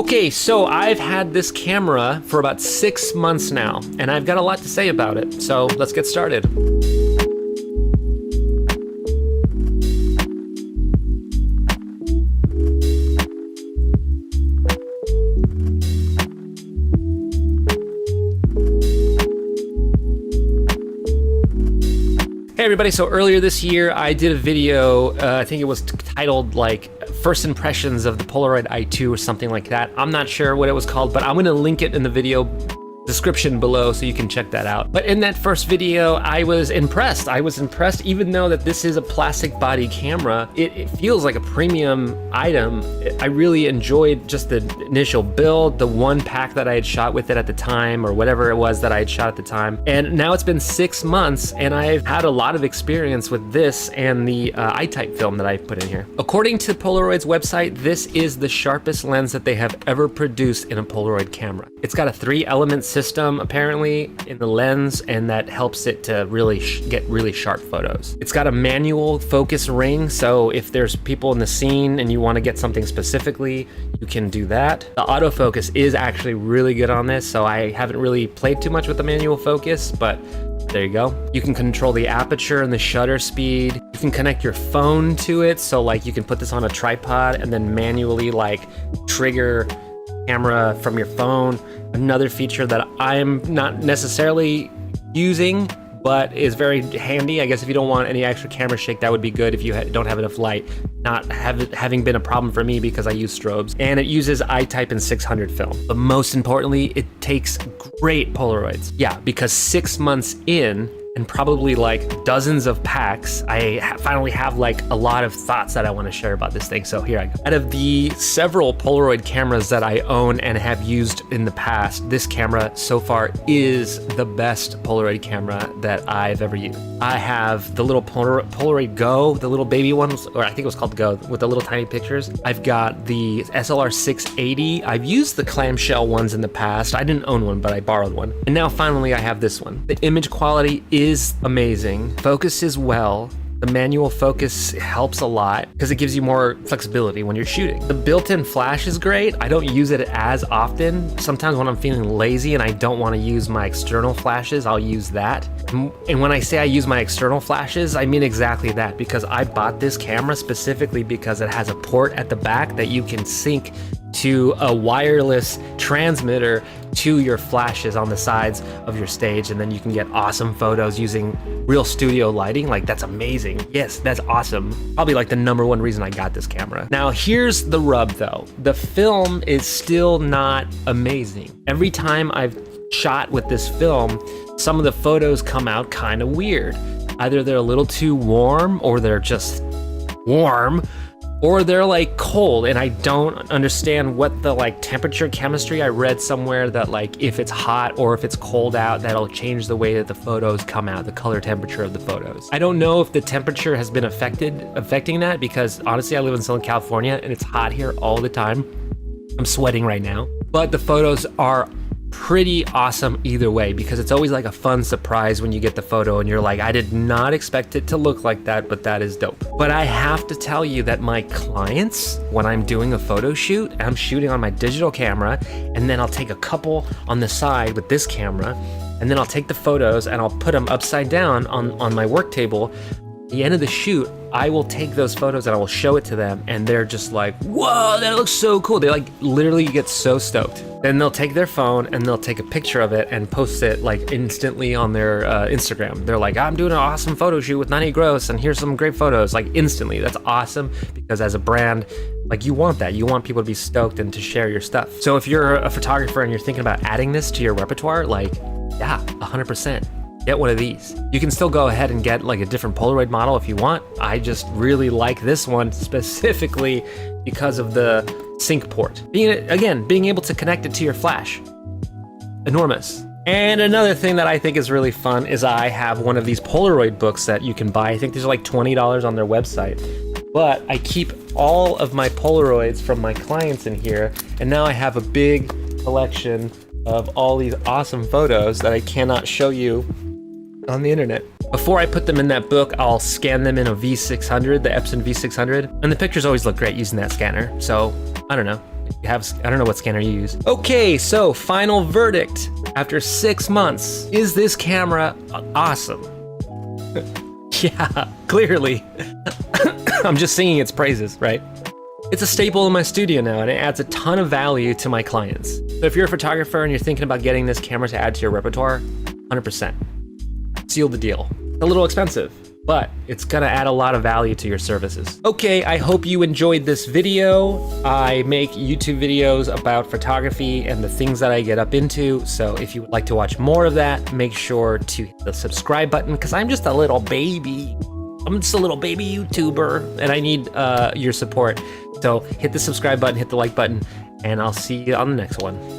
Okay, so I've had this camera for about 6 months now, and I've got a lot to say about it, so let's get started. Hey everybody, so earlier this year I did a video, I think it was titled like First Impressions of the Polaroid I-2 or something like that. I'm not sure what it was called, but I'm gonna link it in the video description below so you can check that out. But in that first video, I was impressed. Even though that this is a plastic body camera, it feels like a premium item. I really enjoyed just the initial build, the one pack that I had shot with it at the time, or whatever it was that I had shot at the time. And now it's been 6 months and I've had a lot of experience with this and the I-type film that I put in here. According to Polaroid's website, this is the sharpest lens that they have ever produced in a Polaroid camera. It's got a 3-element system apparently in the lens, and that helps it to really get really sharp photos. It's got a manual focus ring, so if there's people in the scene and you want to get something specifically, you can do that. The autofocus is actually really good on this, so I haven't really played too much with the manual focus, but there you go. You can control the aperture and the shutter speed. You can connect your phone to it, so like you can put this on a tripod and then manually like trigger camera from your phone. Another feature that I'm not necessarily using, but is very handy. I guess if you don't want any extra camera shake, that would be good if you don't have enough light. Not having been a problem for me because I use strobes. And it uses I-type and 600 film. But most importantly, it takes great Polaroids. Yeah, because 6 months in, and probably like dozens of packs, I finally have like a lot of thoughts that I want to share about this thing. So here I go. Out of the several Polaroid cameras that I own and have used in the past, this camera so far is the best Polaroid camera that I've ever used. I have the little Polaroid Go, the little baby ones, or I think it was called Go, with the little tiny pictures. I've got the SLR 680. I've used the clamshell ones in the past. I didn't own one, but I borrowed one. And now finally I have this one. The image quality is amazing, focuses well. The manual focus helps a lot because it gives you more flexibility when you're shooting. The built-in flash is great. I don't use it as often. Sometimes when I'm feeling lazy and I don't want to use my external flashes, I'll use that. And when I say I use my external flashes, I mean exactly that, because I bought this camera specifically because it has a port at the back that you can sync to a wireless transmitter to your flashes on the sides of your stage, and then you can get awesome photos using real studio lighting. Like, that's amazing. Yes, that's awesome. Probably like the #1 reason I got this camera. Now here's the rub though. The film is still not amazing. Every time I've shot with this film, some of the photos come out kind of weird. Either they're a little too warm, or they're just warm, or they're like cold, and I don't understand what the like temperature chemistry. I read somewhere that like if it's hot or if it's cold out, that'll change the way that the photos come out, the color temperature of the photos. I don't know if the temperature has been affecting that, because honestly I live in Southern California and it's hot here all the time. I'm sweating right now, but the photos are pretty awesome either way, because it's always like a fun surprise when you get the photo and you're like, I did not expect it to look like that, but that is dope. But I have to tell you that my clients, when I'm doing a photo shoot, I'm shooting on my digital camera, and then I'll take a couple on the side with this camera, and then I'll take the photos and I'll put them upside down on my work table. At the end of the shoot, I will take those photos and I will show it to them, and they're just like, whoa, that looks so cool. They like literally get so stoked. Then they'll take their phone and they'll take a picture of it and post it like instantly on their Instagram. They're like, I'm doing an awesome photo shoot with 90 Gross, and here's some great photos, like instantly. That's awesome, because as a brand, like you want that. You want people to be stoked and to share your stuff. So if you're a photographer and you're thinking about adding this to your repertoire, like, yeah, 100%. Get one of these. You can still go ahead and get like a different Polaroid model if you want. I just really like this one specifically because of the sync port. Being able to connect it to your flash. Enormous. And another thing that I think is really fun is I have one of these Polaroid books that you can buy. I think these are like $20 on their website. But I keep all of my Polaroids from my clients in here, and now I have a big collection of all these awesome photos that I cannot show you on the internet. Before I put them in that book, I'll scan them in a V600, the Epson V600, and the pictures always look great using that scanner. So I don't know, You have, I don't know what scanner you use. Okay, so final verdict. After 6 months, is this camera awesome? Yeah, clearly. I'm just singing its praises, right? It's a staple in my studio now, and it adds a ton of value to my clients. So if you're a photographer and you're thinking about getting this camera to add to your repertoire, 100%. Seal the deal. It's a little expensive, but it's gonna add a lot of value to your services. Okay, I hope you enjoyed this video. I make YouTube videos about photography and the things that I get up into. So if you would like to watch more of that, make sure to hit the subscribe button, because I'm just a little baby. I'm just a little baby YouTuber, and I need your support. So hit the subscribe button, hit the like button, and I'll see you on the next one.